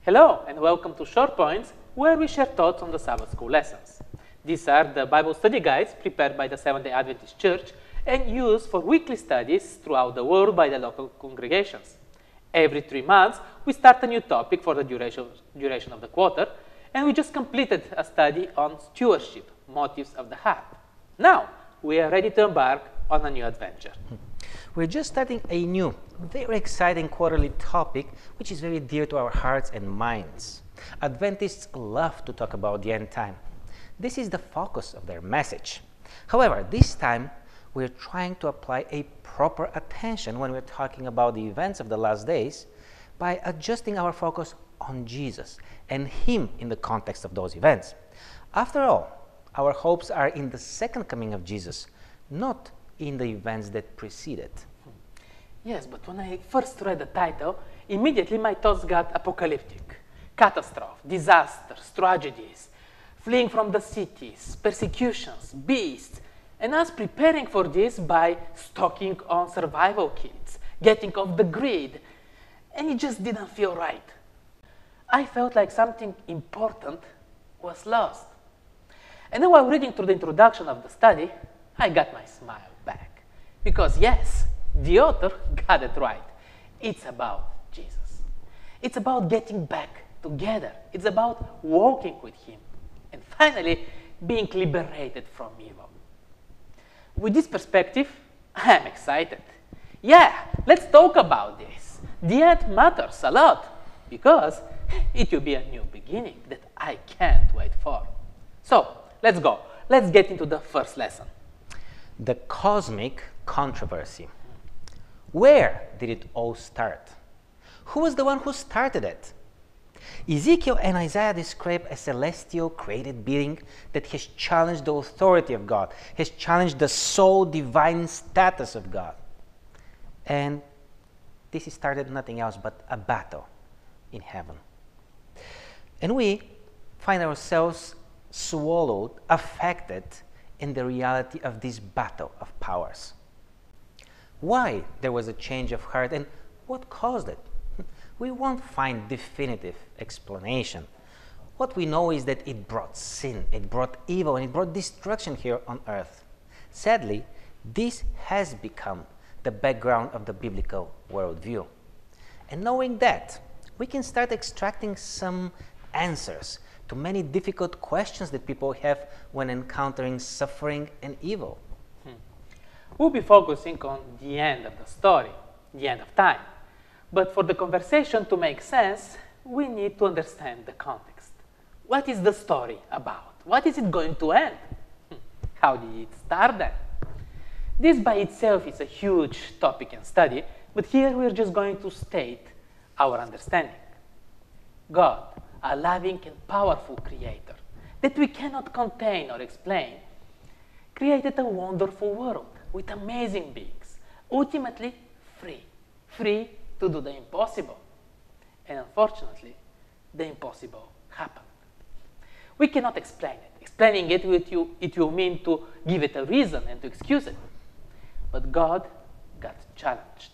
Hello and welcome to Short Points, where we share thoughts on the Sabbath School lessons. These are the Bible study guides prepared by the Seventh-day Adventist Church and used for weekly studies throughout the world by the local congregations. Every 3 months, we start a new topic for the duration of the quarter, and we just completed a study on stewardship, motives of the heart. Now, we are ready to embark on a new adventure. We're just starting a new, very exciting quarterly topic, which is very dear to our hearts and minds. Adventists love to talk about the end time. This is the focus of their message. However, this time, we're trying to apply a proper attention when we're talking about the events of the last days by adjusting our focus on Jesus and Him in the context of those events. After all, our hopes are in the second coming of Jesus, not in the events that preceded. Yes, but when I first read the title, immediately my thoughts got apocalyptic. Catastrophe, disasters, tragedies, fleeing from the cities, persecutions, beasts. And I was preparing for this by stocking on survival kits, getting off the grid, and it just didn't feel right. I felt like something important was lost. And then while reading through the introduction of the study, I got my smile back. Because yes, the author got it right. It's about Jesus. It's about getting back together. It's about walking with Him. And finally, being liberated from evil. With this perspective, I'm excited. Yeah, let's talk about this. The end matters a lot because it will be a new beginning that I can't wait for. So, let's go. Let's get into the first lesson. The cosmic controversy. Where did it all start? Who was the one who started it? Ezekiel and Isaiah describe a celestial created being that has challenged the authority of God, has challenged the sole divine status of God. And this started nothing else but a battle in heaven. And we find ourselves swallowed, affected in the reality of this battle of powers. Why there was a change of heart and what caused it? We won't find definitive explanation. What we know is that it brought sin, it brought evil, and it brought destruction here on earth. Sadly, this has become the background of the biblical worldview. And knowing that, we can start extracting some answers to many difficult questions that people have when encountering suffering and evil. We'll be focusing on the end of the story, the end of time. But for the conversation to make sense, we need to understand the context. What is the story about? What is it going to end? How did it start then? This by itself is a huge topic and study, but here we're just going to state our understanding. God, a loving and powerful creator that we cannot contain or explain, created a wonderful world with amazing beings, ultimately free to do the impossible. And unfortunately, the impossible happened. We cannot explain it. Explaining it will mean to give it a reason and to excuse it. But God got challenged.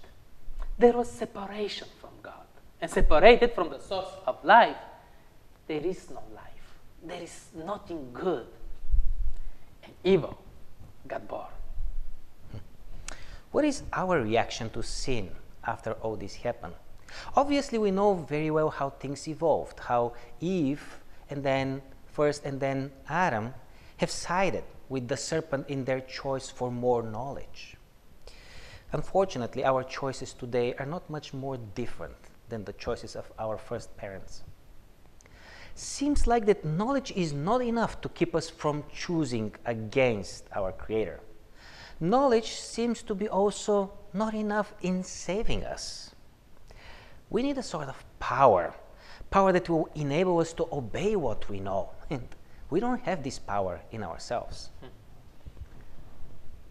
There was separation from God. And separated from the source of life, there is no life. There is nothing good. And evil got born. What is our reaction to sin after all this happened? Obviously, we know very well how things evolved, how Eve, and then Adam, have sided with the serpent in their choice for more knowledge. Unfortunately, our choices today are not much more different than the choices of our first parents. Seems like that knowledge is not enough to keep us from choosing against our Creator. Knowledge seems to be also not enough in saving us. We need a sort of power that will enable us to obey what we know. And we don't have this power in ourselves.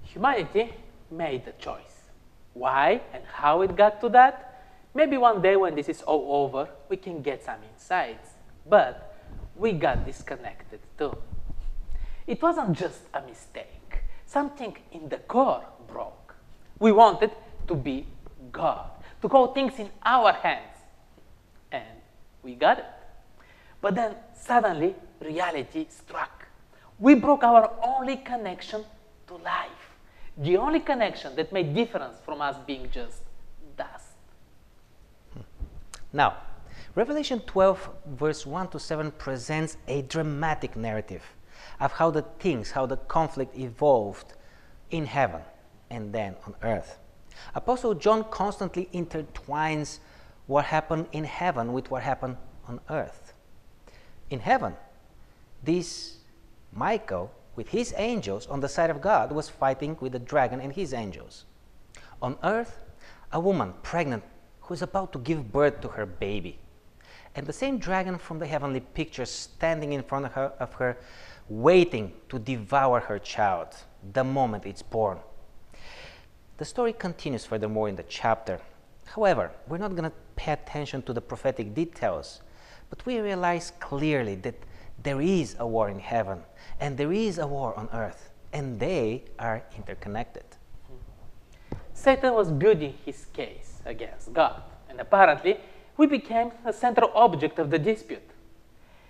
Humanity made the choice. Why and how it got to that? Maybe one day when this is all over, we can get some insights. But we got disconnected too. It wasn't just a mistake. Something in the core broke. We wanted to be God, to hold things in our hands. And We got it. But then suddenly reality struck. We broke our only connection to life. The only connection that made difference from us being just dust. Now, Revelation 12, verse 1 to 7 presents a dramatic narrative of how the conflict evolved in heaven and then on earth. Apostle John constantly intertwines what happened in heaven with what happened on earth. In heaven, this Michael, with his angels on the side of God, was fighting with the dragon and his angels. On earth, a woman pregnant who is about to give birth to her baby. And the same dragon from the heavenly picture standing in front of her, waiting to devour her child the moment it's born. The story continues furthermore in the chapter. However, we're not going to pay attention to the prophetic details, but we realize clearly that there is a war in heaven and there is a war on earth, and they are interconnected. Satan was building his case against God, and apparently we became the central object of the dispute.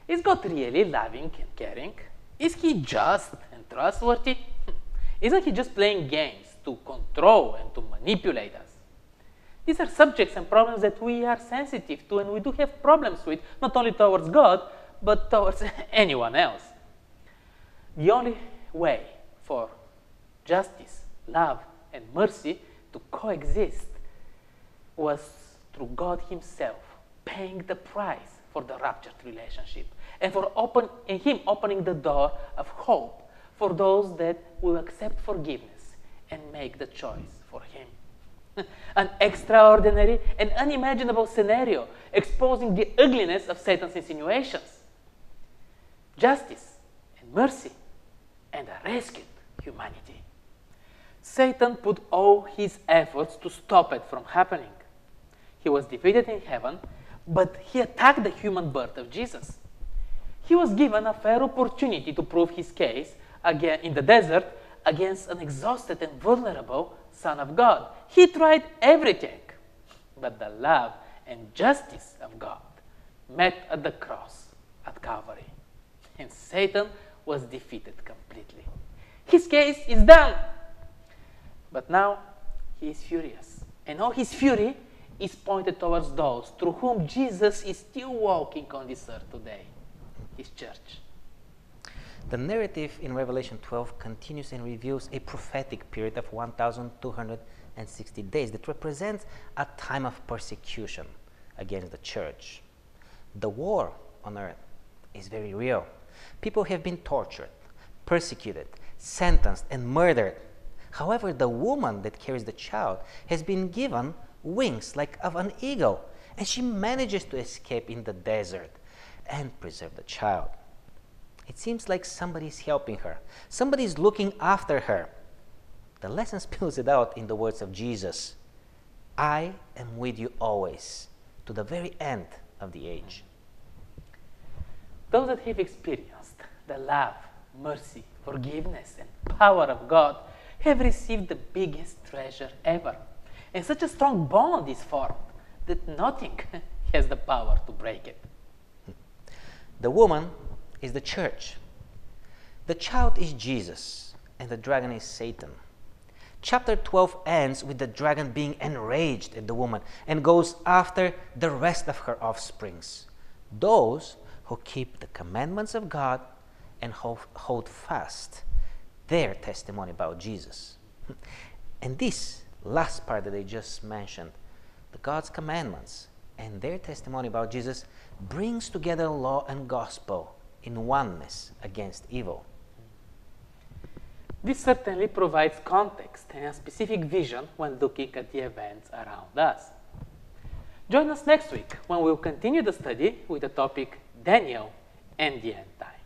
Is God really loving and caring? Is he just and trustworthy? Isn't he just playing games to control and to manipulate us? These are subjects and problems that we are sensitive to and we do have problems with, not only towards God, but towards anyone else. The only way for justice, love, and mercy to coexist was through God himself paying the price for the ruptured relationship and for him opening the door of hope for those that will accept forgiveness and make the choice for him. An extraordinary and unimaginable scenario exposing the ugliness of Satan's insinuations. Justice and mercy and a rescued humanity. Satan put all his efforts to stop it from happening. He was defeated in heaven, but he attacked the human birth of Jesus. He was given a fair opportunity to prove his case again in the desert against an exhausted and vulnerable Son of God. He tried everything, but the love and justice of God met at the cross at Calvary, and Satan was defeated completely. His case is done, but now he is furious, and all his fury is pointed towards those through whom Jesus is still walking on this earth today, his church. The narrative in Revelation 12 continues and reveals a prophetic period of 1,260 days that represents a time of persecution against the church. The war on earth is very real. People have been tortured, persecuted, sentenced, and murdered. However, the woman that carries the child has been given wings like of an eagle, and she manages to escape in the desert and preserve the child. It seems like somebody's helping her. Somebody's looking after her. The lesson spells it out in the words of Jesus. I am with you always, to the very end of the age. Those that have experienced the love, mercy, forgiveness, and power of God have received the biggest treasure ever. And such a strong bond is formed that nothing has the power to break it. The woman is the church. The child is Jesus, and the dragon is Satan. Chapter 12 ends with the dragon being enraged at the woman and goes after the rest of her offsprings, those who keep the commandments of God and hold fast their testimony about Jesus. And this last part that I just mentioned, the God's commandments and their testimony about Jesus, brings together law and gospel in oneness against evil. This certainly provides context and a specific vision when looking at the events around us. Join us next week when we'll continue the study with the topic Daniel and the End Time.